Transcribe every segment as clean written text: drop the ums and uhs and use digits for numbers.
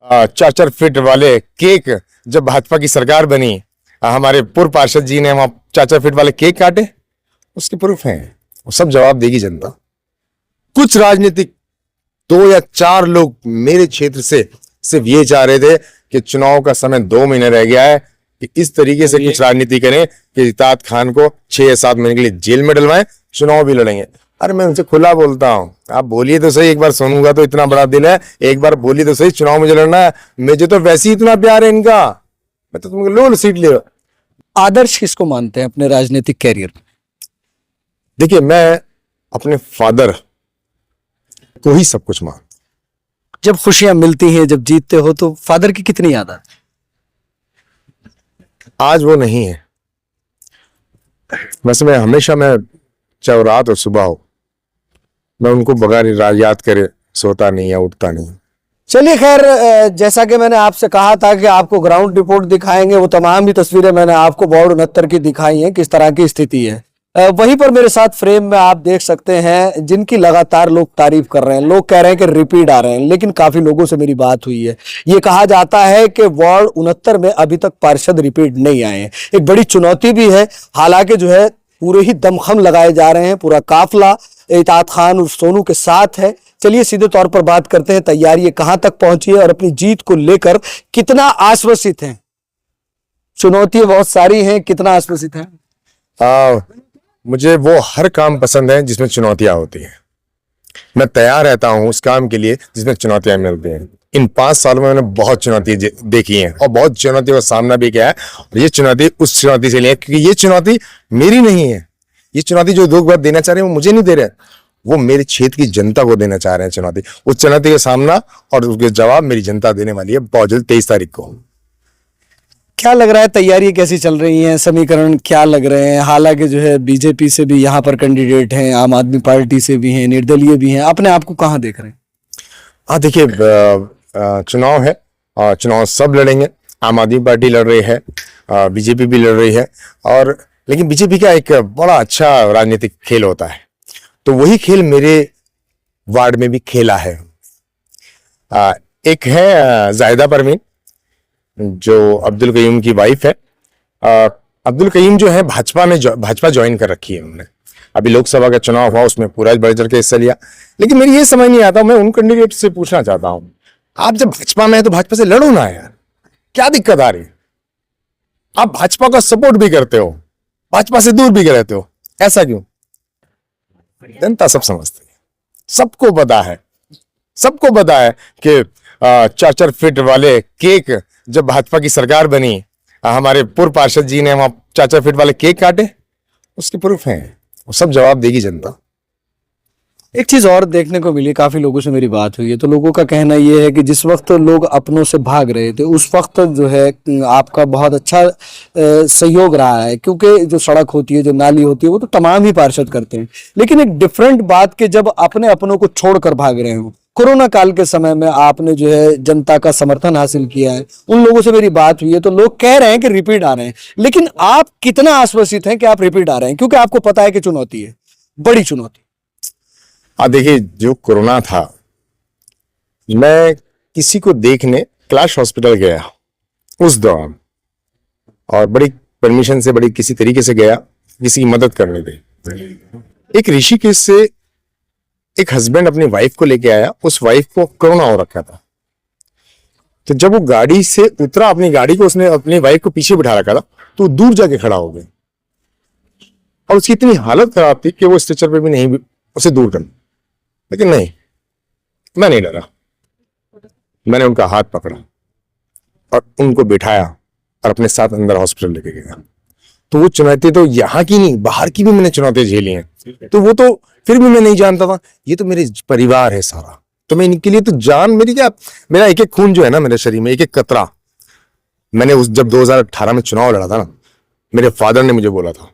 4-4 feet वाले cake जब भाजपा की सरकार बनी, हमारे पूर्व पार्षद जी ने वहां 4-4 फीट वाले केक काटे, उसके प्रूफ हैं। वो सब जवाब देगी जनता। कुछ राजनीतिक 2 या 4 लोग मेरे क्षेत्र से सिर्फ ये चाह रहे थे कि चुनाव का समय 2 महीने रह गया है कि इस तरीके से कुछ राजनीति करें कि इताद खान को 6 या 7 महीने के लिए जेल में डलवाएं, चुनाव भी लड़ेंगे। अरे मैं उनसे खुला बोलता हूं, आप बोलिए तो सही, एक बार सुनूंगा तो, इतना बड़ा दिल है, एक बार बोलिए तो सही, चुनाव मुझे लड़ना है, मुझे तो वैसे ही इतना प्यार है इनका, मैं तो तुमको लो सीट ले। आदर्श किसको मानते हैं अपने राजनीतिक कैरियर में? देखिए, मैं अपने फादर को ही सब कुछ मान। जब खुशियां मिलती हैं, जब जीतते हो, तो फादर की कितनी याद आती? आज वो नहीं है। वैसे मैं चाहे रात और सुबह हो, मैं उनको बगैर याद करे सोता नहीं या उठता नहीं। चलिए खैर, जैसा कि मैंने आपसे कहा था कि आपको ग्राउंड रिपोर्ट दिखाएंगे, वो तमाम ही तस्वीरें मैंने आपको वार्ड 69 की दिखाई हैं, किस तरह की स्थिति है। वहीं पर मेरे साथ फ्रेम में आप देख सकते हैं जिनकी लगातार लोग तारीफ कर रहे हैं, लोग कह रहे हैं कि रिपीट आ रहे हैं, लेकिन काफी लोगों से मेरी बात हुई है, ये कहा जाता है कि वार्ड 69 में अभी तक पार्षद रिपीट नहीं आए हैं। एक बड़ी चुनौती भी है, हालांकि जो है पूरे ही दमखम लगाए जा रहे हैं, पूरा काफिला इताद खान और सोनू के साथ है। चलिए सीधे तौर पर बात करते हैं, तैयारी कहां तक पहुंची है और अपनी जीत को लेकर कितना आश्वसित हैं। चुनौतियां बहुत सारी हैं, कितना आश्वसित हैं? मुझे वो हर काम पसंद है जिसमें चुनौतियां होती हैं। मैं तैयार रहता हूं उस काम के लिए जिसमें चुनौतियां मिलती हैं। इन 5 सालों में मैंने बहुत चुनौतियां देखी हैं और बहुत चुनौतियों का सामना भी किया है, और ये चुनौती उस चुनौती से लिए, क्योंकि ये चुनौती मेरी नहीं है। ये चुनौती जो लोग बात देना चाह रहे हैं वो मुझे नहीं दे रहे, वो मेरे क्षेत्र की जनता को देना चाह रहे हैं चुनौती। उस चुनौती का सामना और उसके जवाब मेरी जनता देने वाली है बहुत जल्द, 23 तारीख को। क्या लग रहा है, तैयारी कैसी चल रही है, समीकरण क्या लग रहे हैं? हालांकि जो है बीजेपी से भी यहाँ पर कैंडिडेट हैं, आम आदमी पार्टी से भी हैं, निर्दलीय भी हैं, अपने आप को कहाँ देख रहे हैं? हाँ देखिए, चुनाव है और चुनाव सब लड़ेंगे। आम आदमी पार्टी लड़ रही है, बीजेपी भी लड़ रही है, और लेकिन बीजेपी का एक बड़ा अच्छा राजनीतिक खेल होता है, तो वही खेल मेरे वार्ड में भी खेला है। एक है जाहिदा परवीन, जो अब्दुल कयूम की वाइफ है। अब्दुल कयूम जो है भाजपा ज्वाइन कर रखी है उन्होंने। अभी लोकसभा का चुनाव हुआ, उसमें पूरा बढ़ चढ़ के हिस्सा लिया, लेकिन मेरी ये समझ नहीं आता, मैं उन कैंडिडेट से पूछना चाहता हूं, आप जब भाजपा में है तो भाजपा से लड़ो ना यार, क्या दिक्कत आ रही? आप भाजपा का सपोर्ट भी करते हो, भाजपा से दूर भी रहते हो, ऐसा क्यों? जनता सब समझती है, सबको पता है कि 4-4 फीट वाले केक जब भाजपा की सरकार बनी, हमारे पूर्व पार्षद जी ने वहां 4-4 फीट वाले केक काटे, उसके प्रूफ हैं। वो सब जवाब देगी जनता। एक चीज और देखने को मिली, काफी लोगों से मेरी बात हुई है, तो लोगों का कहना यह है कि जिस वक्त लोग अपनों से भाग रहे थे उस वक्त जो है आपका बहुत अच्छा सहयोग रहा है, क्योंकि जो सड़क होती है, जो नाली होती है, वो तो तमाम ही पार्षद करते हैं। लेकिन एक डिफरेंट बात कि जब अपने अपनों को छोड़कर भाग रहे हो, कोरोना काल के समय में आपने जो है जनता का समर्थन हासिल किया है, उन लोगों से मेरी बात हुई है, तो लोग कह रहे हैं कि रिपीट आ रहे हैं, लेकिन आप कितना आश्वसित हैं कि आप रिपीट आ रहे हैं? क्योंकि आपको पता है कि चुनौती है, बड़ी चुनौती। देखिए, जो कोरोना था, मैं किसी को देखने कैलाश हॉस्पिटल गया उस दौरान, और बड़ी परमिशन से, बड़ी किसी तरीके से गया किसी की मदद करने के। एक ऋषिकेश से एक हस्बैंड अपनी वाइफ को लेके आया, उस वाइफ को कोरोना हो रखा था, तो जब वो गाड़ी से उतरा, अपनी गाड़ी को उसने अपनी वाइफ को पीछे बिठा रखा था, तो दूर जाके खड़ा हो गया, और उसकी इतनी हालत खराब थी कि वो स्ट्रेचर पे भी नहीं उसे दूर करना। लेकिन नहीं, मैं नहीं डरा, मैंने उनका हाथ पकड़ा और उनको बिठाया और अपने साथ अंदर हॉस्पिटल लेके गया। तो वो चुनौती तो यहाँ की नहीं, बाहर की भी मैंने चुनौतियां झेली हैं, तो वो तो फिर भी मैं नहीं जानता था, ये तो मेरे परिवार है सारा, तो मैं इनके लिए तो जान, मेरा एक एक खून जो है ना मेरे शरीर में, एक एक कतरा। मैंने जब 2018 में चुनाव लड़ा था ना, मेरे फादर ने मुझे बोला था,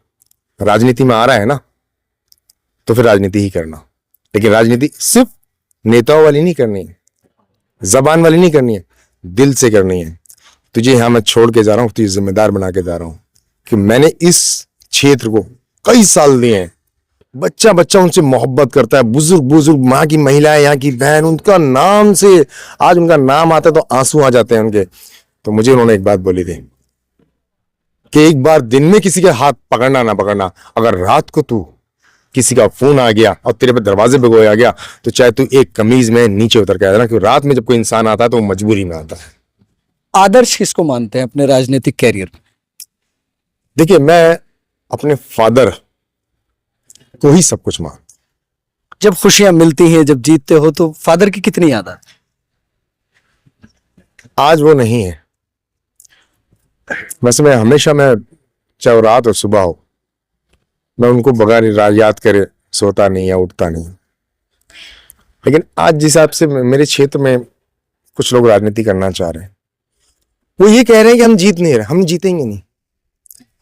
राजनीति में आ रहा है ना तो फिर राजनीति ही करना, लेकिन राजनीति सिर्फ नेताओं वाली नहीं करनी है, जबान वाली नहीं करनी है, दिल से करनी है। तुझे यहां मैं छोड़ के जा रहा हूं, तुझे जिम्मेदार बना के जा रहा हूं कि मैंने इस क्षेत्र को कई साल दिए हैं, बच्चा बच्चा उनसे मोहब्बत करता है, बुजुर्ग बुजुर्ग, माँ की महिलाएं, यहाँ की बहन, उनका नाम से आज उनका नाम आता है तो आंसू आ जाते हैं उनके। तो मुझे उन्होंने एक बात बोली थी कि एक बार दिन में किसी के हाथ पकड़ना ना पकड़ना, अगर रात को तू किसी का फोन आ गया और तेरे पे दरवाजे पे कोई आ गया तो चाहे तू एक कमीज में नीचे उतर के आ जाना, क्योंकि रात में जब कोई इंसान आता है तो वो मजबूरी में आता है। आदर्श किसको मानते हैं अपने राजनीतिक कैरियर में? देखिए, मैं अपने फादर को ही सब कुछ मान। जब खुशियां मिलती हैं, जब जीतते हो, तो फादर की कितनी याद आती है? आज वो नहीं है, वैसे मैं हमेशा, मैं चाहे रात और सुबह हो, मैं उनको बगैर याद करे सोता नहीं या उठता नहीं। लेकिन आज जिस हिसाब से मेरे क्षेत्र में कुछ लोग राजनीति करना चाह रहे हैं, वो ये कह रहे हैं कि हम जीत नहीं रहे, हम जीतेंगे नहीं,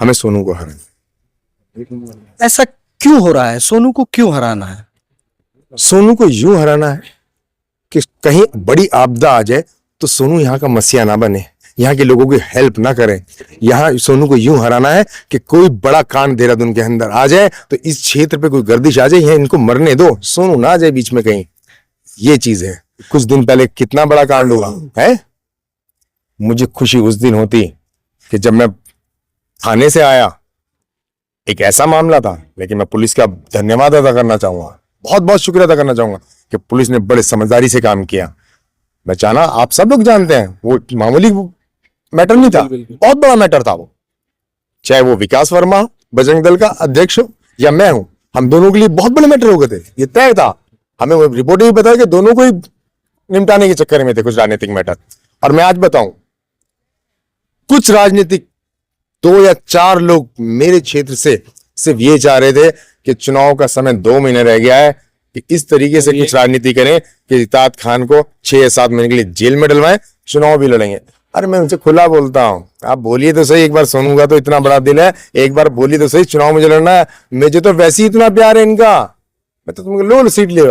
हमें सोनू को हराना। ऐसा क्यों हो रहा है? सोनू को क्यों हराना है? सोनू को यूं हराना है कि कहीं बड़ी आपदा आ जाए तो सोनू यहाँ का मसीहा ना बने, यहाँ के लोगों की हेल्प ना करें। यहाँ सोनू को यूं हराना है कि कोई बड़ा कांड देहरादून के अंदर आ जाए तो इस क्षेत्र पे कोई गर्दिश आ जाए, यहाँ इनको मरने दो, सोनू ना आ जाए बीच में कहीं। ये चीज है। कुछ दिन पहले कितना बड़ा कांड हुआ है, मुझे खुशी उस दिन होती कि जब मैं थाने से आया, एक ऐसा मामला था, लेकिन मैं पुलिस का धन्यवाद अदा करना चाहूंगा, बहुत बहुत शुक्रिया अदा करना चाहूंगा कि पुलिस ने बड़े समझदारी से काम किया। मैं चाहना, आप सब लोग जानते हैं वो मामूली मैटर नहीं था, बहुत बड़ा मैटर था वो। चाहे वो विकास वर्मा बजरंग दल का अध्यक्ष हो या मैं हूं, हम दोनों के लिए बहुत बड़े मैटर हो गए थे, ये तय था। हमें वो रिपोर्ट भी बताया कि दोनों को ही निपटाने के चक्कर में थे कुछ राजनीतिक मैटर। और मैं आज बताऊं, कुछ राजनीतिक 2 या 4 लोग मेरे क्षेत्र से सिर्फ ये चाह रहे थे कि चुनाव का समय 2 महीने रह गया है, कि इस तरीके से कुछ राजनीति करें कि इताद खान को 6 या 7 महीने के लिए जेल में डलवाएं, चुनाव भी लड़ेंगे। अरे मैं उनसे खुला बोलता हूं, आप बोलिए तो सही, एक बार सोनू का तो इतना बड़ा दिल है, एक बार बोलिए तो सही, चुनाव मुझे लड़ना है, मुझे तो वैसे ही इतना प्यार है इनका, मैं तो तुमको लो सीट ले।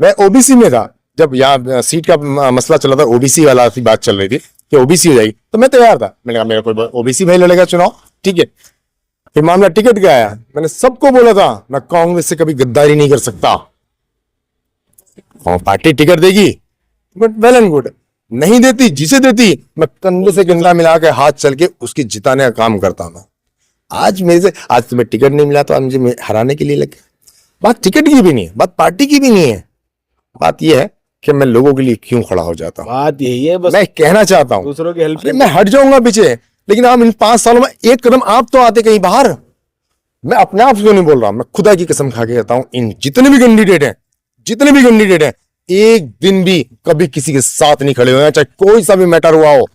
मैं ओबीसी में था जब यहाँ सीट का मसला चला था, ओबीसी वाला की बात चल रही थी कि ओबीसी हो जाएगी, तो मैं तैयार था। मैंने कहा मेरा कोई ओबीसी भाई लड़ेगा चुनाव, ठीक है। फिर मामला टिकट का आया, मैंने सबको बोला था मैं कांग्रेस से कभी गद्दारी नहीं कर सकता, पार्टी टिकट देगी बट वेल एंड गुड, नहीं देती, जिसे देती मैं कंधे से कंधा मिला के हाथ चल के उसकी जिताने का काम करता हूं। आज मेरे से, आज तुम्हें टिकट नहीं मिला तो आज मुझे हराने के लिए लगे। बात टिकट की भी नहीं है, बात पार्टी की भी नहीं है, बात यह है कि मैं लोगों के लिए क्यों खड़ा हो जाता हूं। बात यही है, बस मैं कहना चाहता हूं दूसरों की हेल्प। मैं हट जाऊंगा पीछे, लेकिन आप इन 5 सालों में एक कदम आप तो आते कहीं बाहर। मैं अपने आप से नहीं बोल रहा, मैं खुदा की कसम खा के कहता हूं, इन जितने भी कैंडिडेट हैं, एक दिन भी कभी किसी के साथ नहीं खड़े हुए, चाहे कोई सा भी मैटर हुआ हो।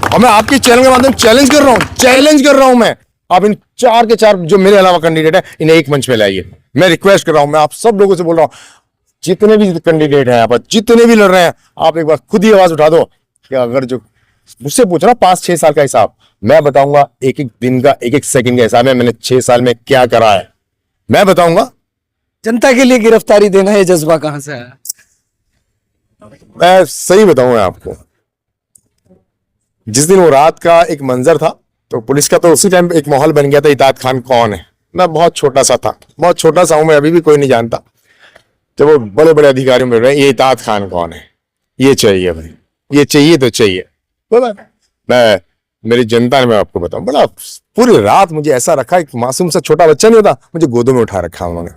और मैं आपके चैनल के माध्यम चैलेंज कर रहा हूं मैं, आप इन 4 के 4 जो मेरे अलावा कैंडिडेट है, इन्हें एक मंच पे लाइए। मैं रिक्वेस्ट कर रहा हूं, मैं आप सब लोगों से बोल रहा हूं, जितने भी कैंडिडेट हैं यहाँ पर, जितने भी लड़ रहे हैं, आप एक बार खुद ही आवाज उठा दो कि अगर जो मुझसे पूछना 5-6 साल का हिसाब, मैं बताऊंगा एक एक दिन का, एक एक सेकंड का हिसाब है, मैंने 6 साल में क्या करा है मैं बताऊंगा। जनता के लिए गिरफ्तारी देना, ये जज्बा कहां से आया? मैं सही बताऊंगा आपको, जिस दिन वो रात का एक मंजर था तो पुलिस का तो उसी टाइम एक माहौल बन गया था, इताद खान कौन है। मैं बहुत छोटा सा था, बहुत छोटा सा हूं मैं, अभी भी कोई नहीं जानता। जब वो बड़े बड़े अधिकारियों में रहे, ये इताद खान कौन है, ये चाहिए भाई, ये चाहिए तो चाहिए। मैं मेरी जनता ने, मैं आपको बताऊं, बड़ा पूरी रात मुझे ऐसा रखा, एक मासूम सा छोटा बच्चा नहीं होता, मुझे गोदों में उठा रखा उन्होंने।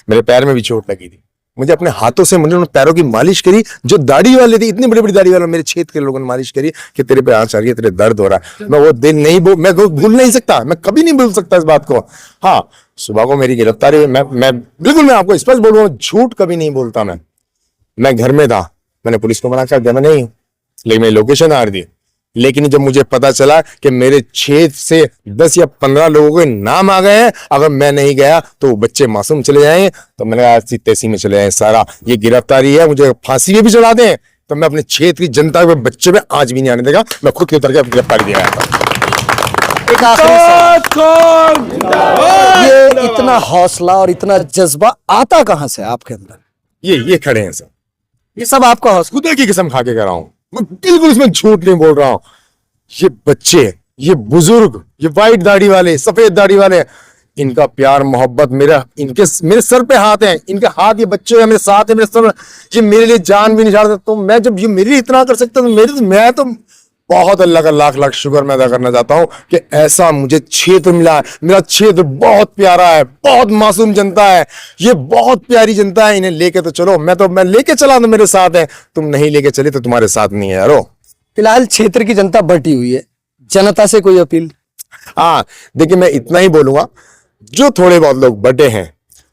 मेरे पैर में भी चोट लगी थी, मुझे अपने हाथों से मुझे उन्होंने पैरों की मालिश करी, जो दाढ़ी वाले थे, इतनी बड़ी बड़ी दाढ़ी वाले मेरे क्षेत्र के लोगों ने मालिश करी कि तेरे पे आंच आ रही है, तेरे दर्द हो रहा है। मैं वो दिन नहीं मैं भूल नहीं सकता, मैं कभी नहीं भूल सकता इस बात को। हाँ, सुबह को मेरी गिरफ्तारी, मैं बिल्कुल, मैं आपको स्पष्ट बोल रहा हूँ, झूठ कभी नहीं बोलता मैं घर में था, मैंने पुलिस को मना कर दिया मैं नहीं हूं, लेकिन मेरी लोकेशन आ रही थी। लेकिन जब मुझे पता चला कि मेरे क्षेत्र से 10 या 15 लोगों के नाम आ गए हैं, अगर मैं नहीं गया तो बच्चे मासूम चले जाएंगे, तो मैंने कहा ऐसी तैसी में चले जाए सारा, ये गिरफ्तारी है, मुझे फांसी में भी चढ़ा दें तो मैं अपने क्षेत्र की जनता के बच्चे में आज भी नहीं आने देगा। मैं खुद के उतर के गिरफ्तारी दिया था। एक आखिरी सवाल, ये इतना हौसला और इतना जज्बा आता कहां से आपके अंदर? ये खड़े हैं सर, ये सब आपका हौसला? खुदा की कसम खा के कह रहा हूं, मैं बिल्कुल इसमें झूठ नहीं बोल रहा हूं। ये बच्चे, ये बुजुर्ग, ये व्हाइट दाढ़ी वाले, सफेद दाढ़ी वाले, इनका प्यार मोहब्बत मेरे सर पे हाथ है, इनके हाथ ये बच्चे हैं मेरे साथ है, मेरे सर, ये मेरे लिए जान भी नहीं छाड़ते। तो मैं जब ये मेरे लिए इतना कर सकता तो मैं तो बहुत अल्लाह का लाख लाख शुक्र मैं अदा करना चाहता हूं कि ऐसा मुझे क्षेत्र मिला है। मेरा क्षेत्र बहुत प्यारा है, बहुत मासूम जनता है, ये बहुत प्यारी जनता है। इन्हें लेके तो चलो, मैं लेके चला तो मेरे साथ है, तुम नहीं लेके चले तो तुम्हारे साथ नहीं है यारो। फिलहाल क्षेत्र की जनता बटी हुई है, जनता से कोई अपील? हाँ देखिए, मैं इतना ही बोलूंगा, जो थोड़े बहुत लोग बटे हैं,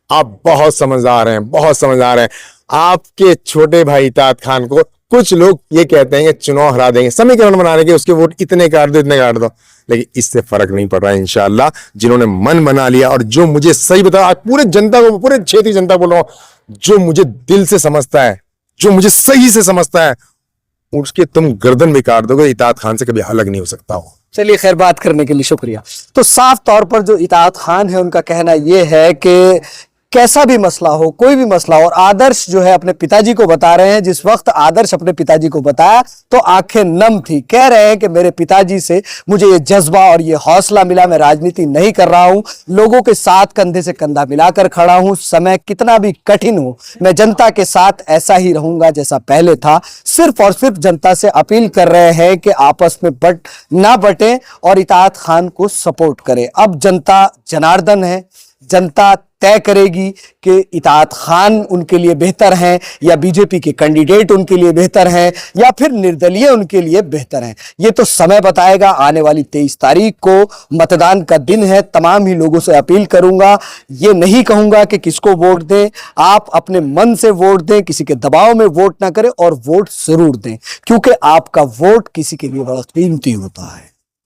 आप बहुत समझदार हैं, बहुत समझदार हैं। आपके छोटे भाई इताद खान को कुछ लोग ये कहते हैं कि चुनाव हरा देंगे, समीकरण बनाने के, उसके वोट इतने काट दो इतने काट दो, लेकिन इससे फर्क नहीं पड़ रहा है। इंशाल्लाह जिन्होंने मन बना लिया और जो मुझे सही बता, आज पूरे जनता को, पूरे क्षेत्रीय जनता बोल रहा हूं, जो मुझे दिल से समझता है, जो मुझे सही से समझता है, उसके तुम गर्दन भी काट दोगे, इताद खान से कभी अलग नहीं हो सकता हो। चलिए, खैर, बात करने के लिए शुक्रिया। तो साफ तौर पर जो इताद खान है उनका कहना यह है कि कैसा भी मसला हो, कोई भी मसला हो, और आदर्श जो है अपने पिताजी को बता रहे हैं। जिस वक्त आदर्श अपने पिताजी को बताया तो आंखें नम थी। कह रहे हैं कि मेरे पिताजी से मुझे ये जज्बा और ये हौसला मिला, मैं राजनीति नहीं कर रहा हूं, लोगों के साथ कंधे से कंधा मिलाकर खड़ा हूं, समय कितना भी कठिन हो मैं जनता के साथ ऐसा ही रहूंगा जैसा पहले था। सिर्फ और सिर्फ जनता से अपील कर रहे हैं कि आपस में ना बटें और इताद खान को सपोर्ट करें। अब जनता जनार्दन है, जनता तय करेगी कि इताद खान उनके लिए बेहतर हैं या बीजेपी के कैंडिडेट उनके लिए बेहतर हैं या फिर निर्दलीय उनके लिए बेहतर हैं। ये तो समय बताएगा। आने वाली 23 तारीख को मतदान का दिन है। तमाम ही लोगों से अपील करूंगा, ये नहीं कहूंगा कि किसको वोट दें, आप अपने मन से वोट दें, किसी के दबाव में वोट ना करें और वोट जरूर दें, क्योंकि आपका वोट किसी के लिए बड़ा कीमती होता है।